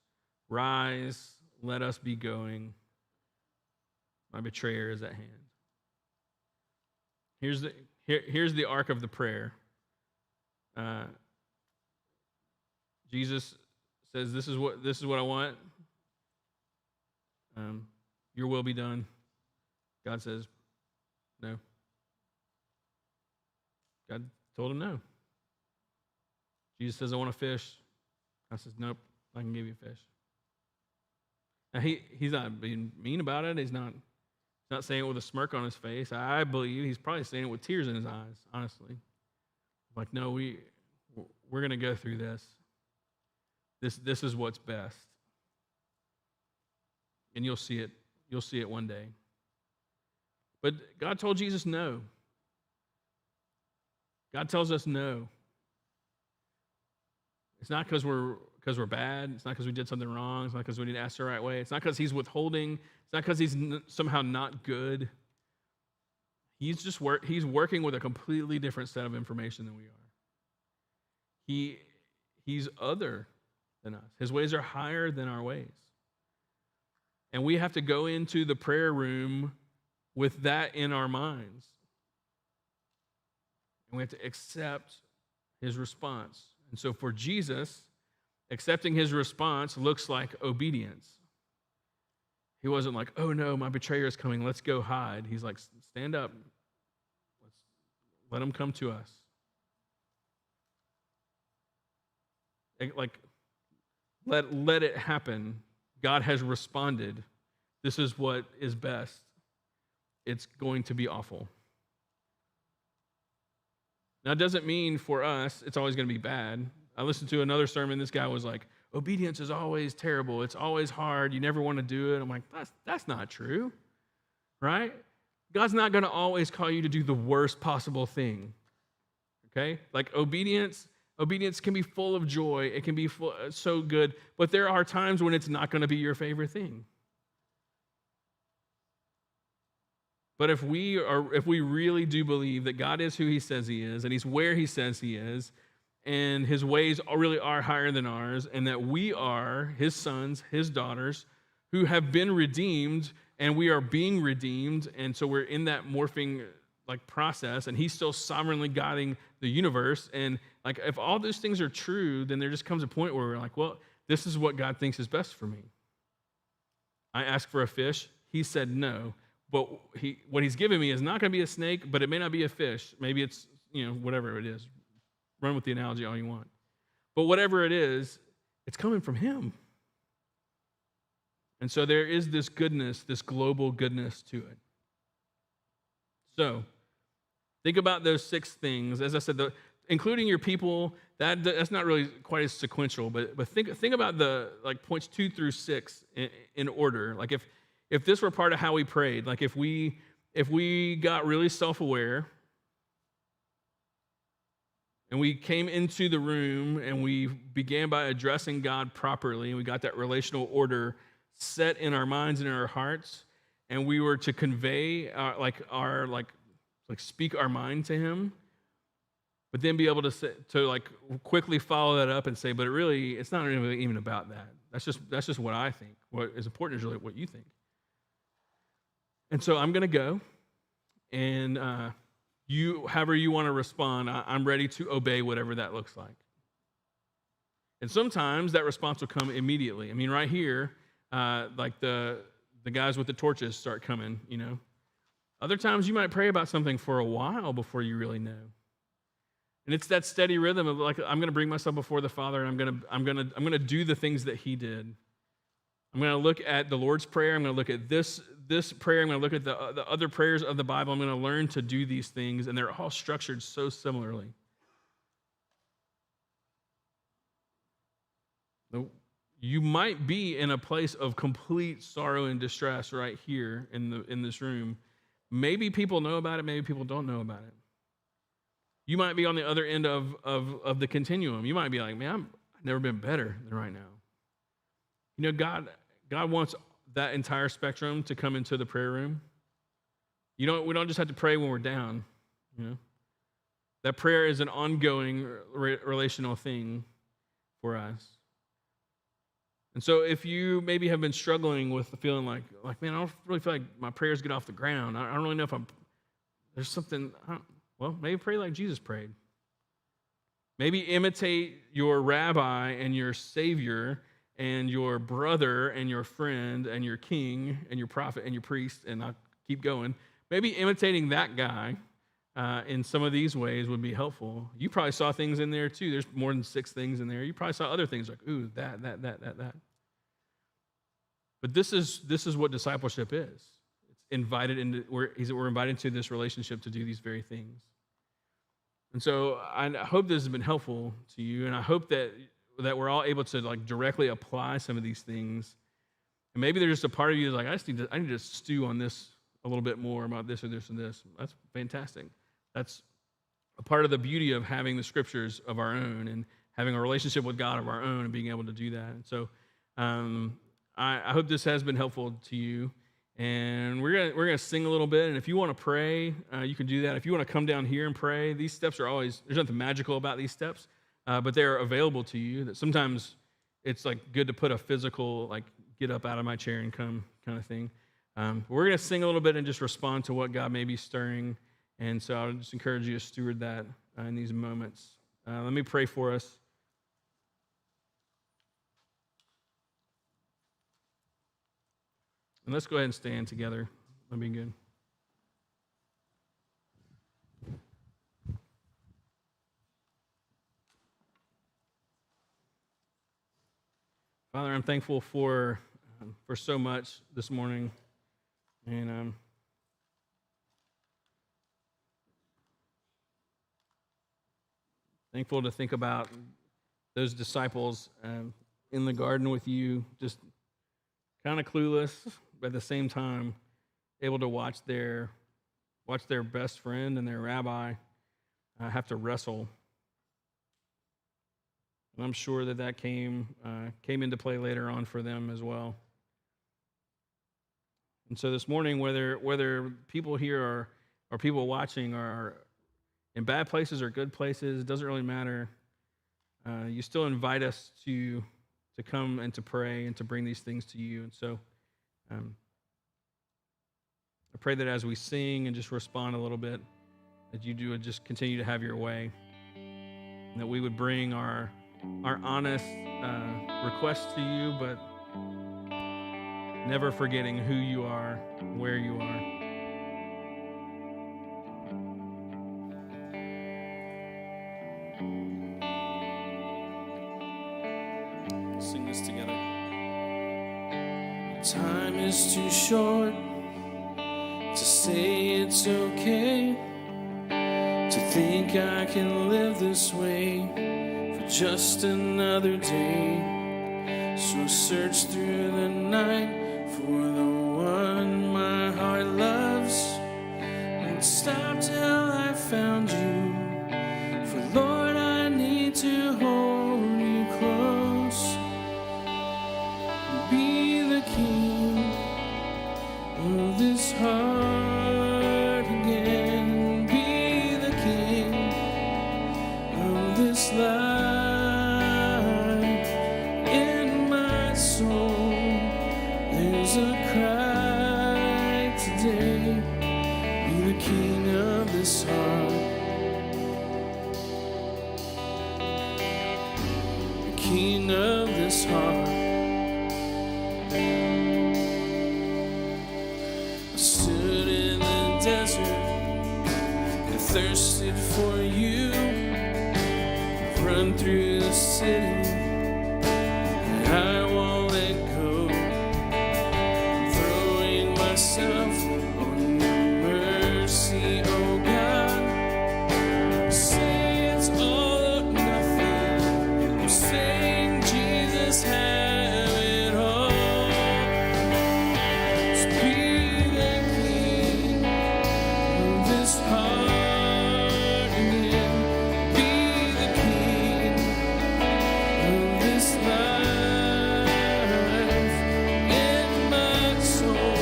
Rise, let us be going. My betrayer is at hand. Here's the arc of the prayer. Jesus says, this is what I want. Your will be done. God says, no. God told him no. Jesus says, I want a fish. God says, nope, I can give you a fish. Now he's not being mean about it. He's not saying it with a smirk on his face. I believe he's probably saying it with tears in his eyes, honestly. Like, no, we're going to go through this. This is what's best. And you'll see it. You'll see it one day. But God told Jesus no. God tells us no. It's not because we're bad. It's not because we did something wrong. It's not because we didn't ask the right way. It's not because he's withholding. It's not because he's somehow not good. He's working with a completely different set of information than we are. He's other than us. His ways are higher than our ways. And we have to go into the prayer room with that in our minds. And we have to accept his response. And so for Jesus, accepting his response looks like obedience. He wasn't like, oh no, my betrayer is coming, let's go hide. He's like, stand up. Let him come to us. Like, let it happen. God has responded. This is what is best. It's going to be awful. Now, it doesn't mean for us it's always going to be bad. I listened to another sermon. This guy was like, obedience is always terrible. It's always hard. You never want to do it. I'm like, that's not true, right? God's not going to always call you to do the worst possible thing, okay? Like obedience can be full of joy. It can be so good, but there are times when it's not going to be your favorite thing. But if we really do believe that God is who he says he is, and he's where he says he is, and his ways really are higher than ours, and that we are his sons, his daughters, who have been redeemed, and we are being redeemed, and so we're in that morphing process, and he's still sovereignly guiding the universe, and if all those things are true, then there just comes a point where we're like, well, this is what God thinks is best for me. I asked for a fish, he said no. But what he's given me is not going to be a snake, but it may not be a fish. Maybe it's, whatever it is. Run with the analogy all you want. But whatever it is, it's coming from him. And so there is this goodness, this global goodness to it. So think about those 6 things. As I said, including your people, that's not really quite as sequential, but think about the points 2 through 6 in order. Like if this were part of how we prayed, like if we got really self-aware and we came into the room and we began by addressing God properly, and we got that relational order set in our minds and in our hearts, and we were to convey speak our mind to him, but then be able to quickly follow that up and say, but it's not really even about that. That's just what I think. What is important is really what you think. And so I'm going to go, and however you want to respond, I'm ready to obey whatever that looks like. And sometimes that response will come immediately. I mean, right here, like the guys with the torches start coming, you know. Other times you might pray about something for a while before you really know. And it's that steady rhythm of like, I'm going to bring myself before the Father, and I'm going to do the things that He did. I'm going to look at the Lord's Prayer. I'm going to look at this prayer. I'm going to look at the other prayers of the Bible. I'm going to learn to do these things, and they're all structured so similarly. You might be in a place of complete sorrow and distress right here in this room. Maybe people know about it. Maybe people don't know about it. You might be on the other end of the continuum. You might be like, man, I've never been better than right now. You know, God wants that entire spectrum to come into the prayer room. We don't just have to pray when we're down. You know, that prayer is an ongoing relational thing for us. And so if you maybe have been struggling with the feeling like, man, I don't really feel like my prayers get off the ground. I don't really know if there's something, well, maybe pray like Jesus prayed. Maybe imitate your rabbi and your Savior and your brother and your friend and your king and your prophet and your priest, and I'll keep going. Maybe imitating that guy in some of these ways would be helpful. You probably saw things in there too. There's more than 6 things in there. You probably saw other things like, ooh, that. But this is what discipleship is. It's invited into, we're invited into this relationship to do these very things. And so I hope this has been helpful to you, and I hope that we're all able to like directly apply some of these things. And maybe there's just a part of you that's like, I need to stew on this a little bit more about this or this and this. That's fantastic. That's a part of the beauty of having the scriptures of our own and having a relationship with God of our own and being able to do that. And so I hope this has been helpful to you. And we're gonna sing a little bit. And if you want to pray, you can do that. If you want to come down here and pray, these steps are always, there's nothing magical about these steps, but they're available to you. That sometimes it's like good to put a physical, like get up out of my chair and come kind of thing. We're gonna sing a little bit and just respond to what God may be stirring. And so I would just encourage you to steward that in these moments. Let me pray for us. And let's go ahead and stand together. That'd be good. Father, I'm thankful for so much this morning, and thankful to think about those disciples in the garden with you, just kind of clueless, but at the same time, able to watch their best friend and their rabbi have to wrestle. And I'm sure that came into play later on for them as well. And so this morning, whether people here or people watching are in bad places or good places, it doesn't really matter. You still invite us to come and to pray and to bring these things to you. And so I pray that as we sing and just respond a little bit, that you would just continue to have your way, and that we would bring our honest requests to you, but never forgetting who you are, where you are. Sing this together. Time is too short to say it's okay, to think I can live this way for just another day. So search through the night for the one my heart loves, and stop till I found you. For Lord, I need to hold you close, be the king of this heart again, be the king of this life. In my soul there's a cry today, be the king of this heart, the king of this heart. I stood in the desert and thirsted for you. Run through the city, and I won't let go. Throwing myself on your mercy, oh God. Say it's all or nothing. I'm saying Jesus have it all. So be the king of this heart again. Be the king of this life. In my soul,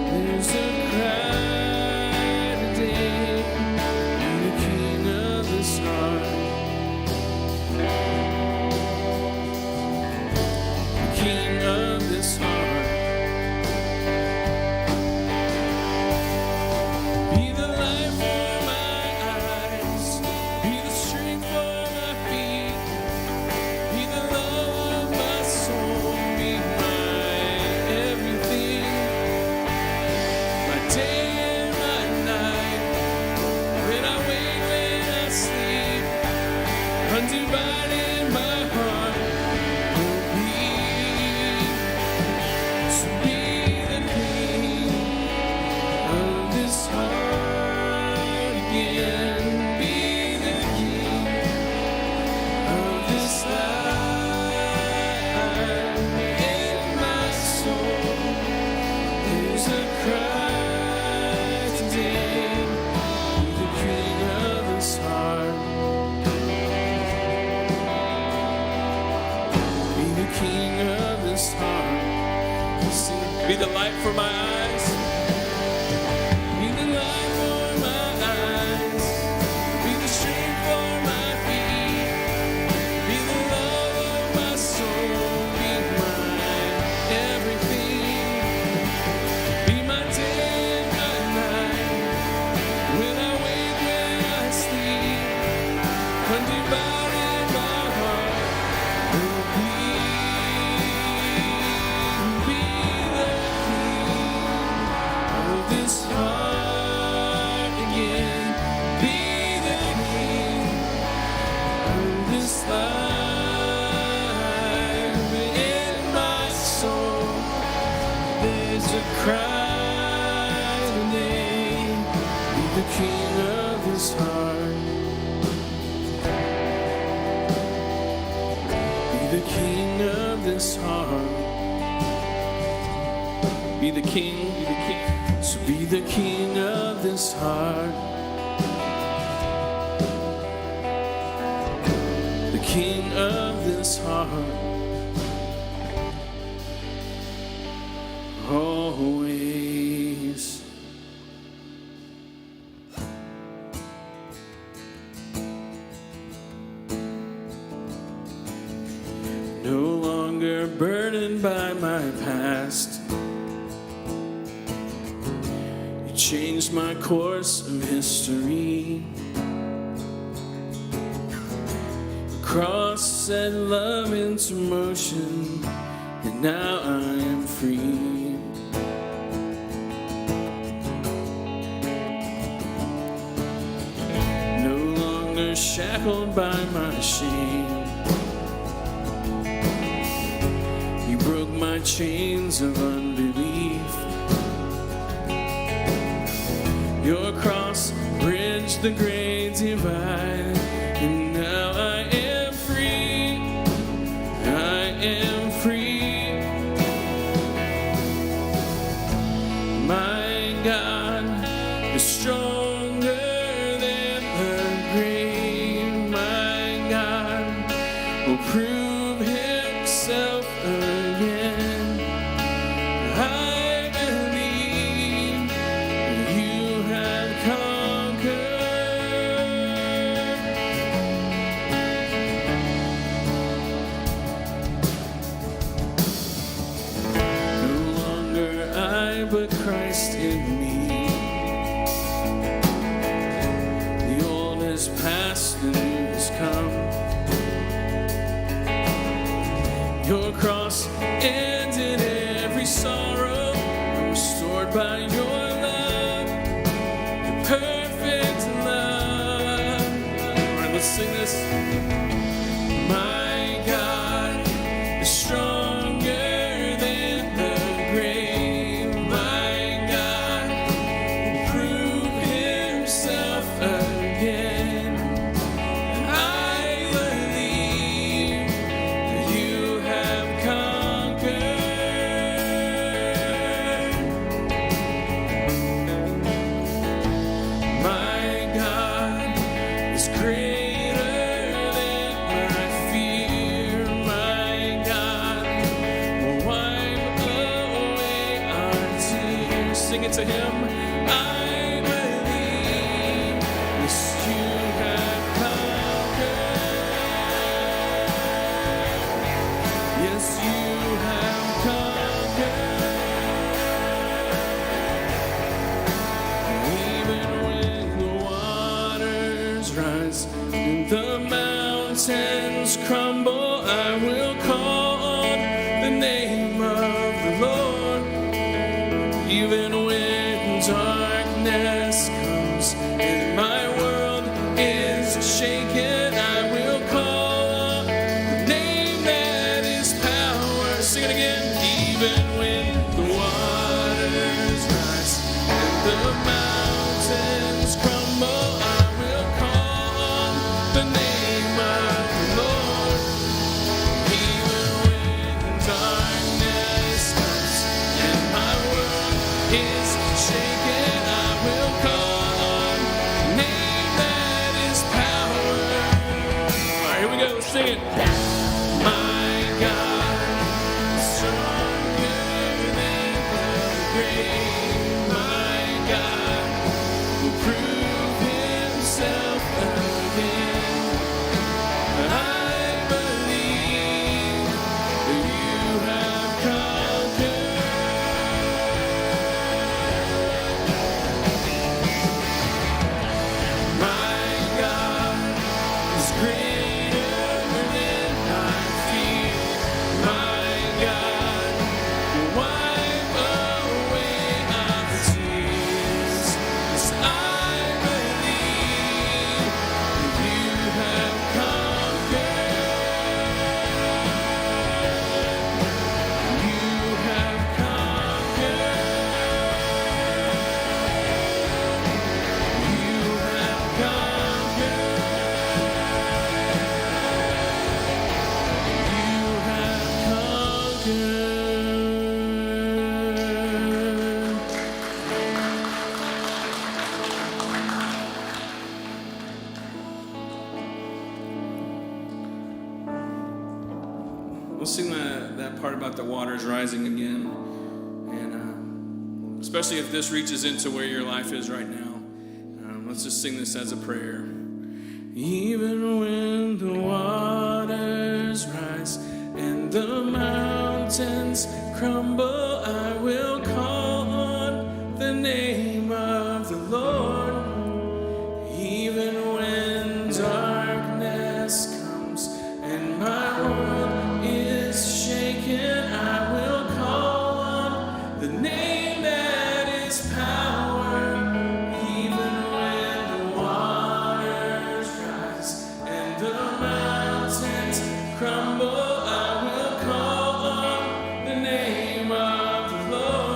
there's a cry today. Be the king of this heart. The king of this heart. Be the light for my eyes. Be the strength for my feet. Be the love of my soul. Be my everything. My day and my night. When I wake, when I sleep. Undivided my heart will beat. So be the king of this heart again. Be the king of this life. In my soul, there's a cry today. Be the king of this heart. Be the king of this heart. Be the light for my eyes. Be the light for my eyes. Be the strength for my feet. Be the love of my soul. Be my everything. Be my day and my night. When I wake, when I sleep. Undivided my heart will be. Be the king of this heart again. Be the king of this life. In my soul, there's a cry today. Be the king of this heart. Be the king of this heart. Be the king, be the king. So be the king of this heart. The king of this heart. Always. No longer burdened by my past. You changed my course of history. The cross set love into motion, and now I am free. No longer shackled by my shame. You broke my chains of unbelief. Your cross bridged the great divide, and now I am free. I am free. My God is stronger than the grave. My God will prove himself again. I believe you have conquered. No longer I, but Christ in me. The old has passed, the new has come. Your cross ended every sorrow, restored by your love, your perfect love. All right, let's sing this. My God is stronger than the grave. My God will prove himself again. I believe that you have conquered. My God is greater than my fear. My God will wipe away our tears. Sing it to him. I believe this you have conquered. Yes, you have conquered. Even when the waters rise and the mountains crumble, I will call on the name of the Lord. Even when darkness comes and my world is shaken, I will call on the name that is power. Sing it again. Even when the waters rise and the mountains crumble, I will call on the name of the Lord. Even when darkness comes and my world is shaken, I will call on the name that is power. All right, here we go. Sing it. My God is stronger than the grave. My God will prove himself again. I believe that you have conquered. My God is greater than my fear. My God will wipe away our tears. Yes, I believe that you have conquered. You have conquered. You have conquered. You have conquered. We'll sing that part about the waters rising again. And especially if this reaches into where your life is right now. Let's just sing this as a prayer. Even when the waters rise and the mountains crumble, I will call on the name of the Lord. Even when darkness comes and my world is shaken, I will call on the name that is power. Even when the waters rise and the mountains crumble, I will call on the name of the Lord.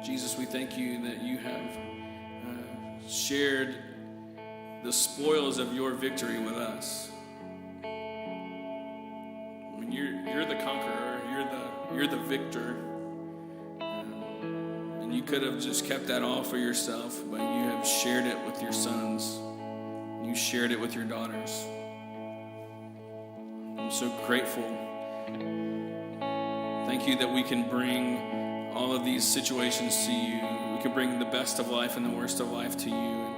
Jesus, we thank you that you have shared the spoils of your victory with us. I mean, you're the conqueror, you're the victor, and you could have just kept that all for yourself, but you have shared it with your sons. You shared it with your daughters. I'm so grateful. Thank you that we can bring all of these situations to you. We can bring the best of life and the worst of life to you.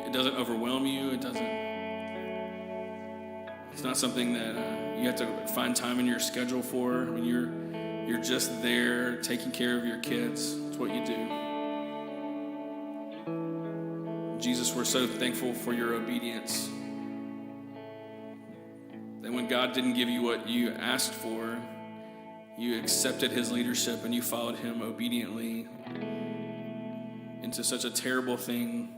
It doesn't overwhelm you. It's not something that you have to find time in your schedule for. I mean, you're just there taking care of your kids. It's what you do. Jesus, we're so thankful for your obedience. That when God didn't give you what you asked for, you accepted his leadership and you followed him obediently into such a terrible thing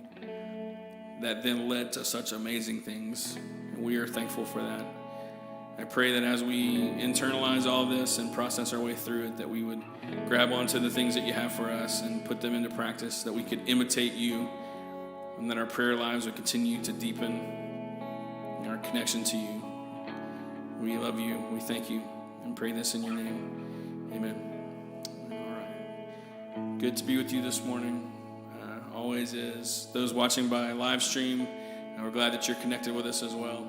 that then led to such amazing things. And we are thankful for that. I pray that as we internalize all this and process our way through it, that we would grab onto the things that you have for us and put them into practice, that we could imitate you, and that our prayer lives would continue to deepen in our connection to you. We love you. We thank you and pray this in your name. Amen. All right. Good to be with you this morning. Always is. Those watching by live stream, we're glad that you're connected with us as well.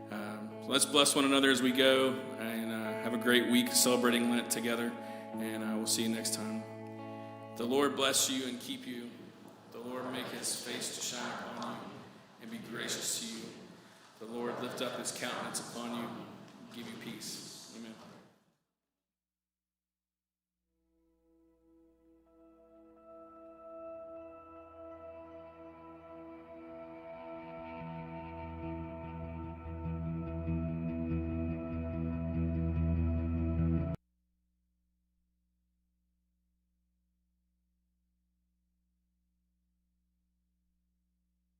So let's bless one another as we go, and have a great week celebrating Lent together, and we'll see you next time. The Lord bless you and keep you. The Lord make his face to shine upon you and be gracious to you. The Lord lift up his countenance upon you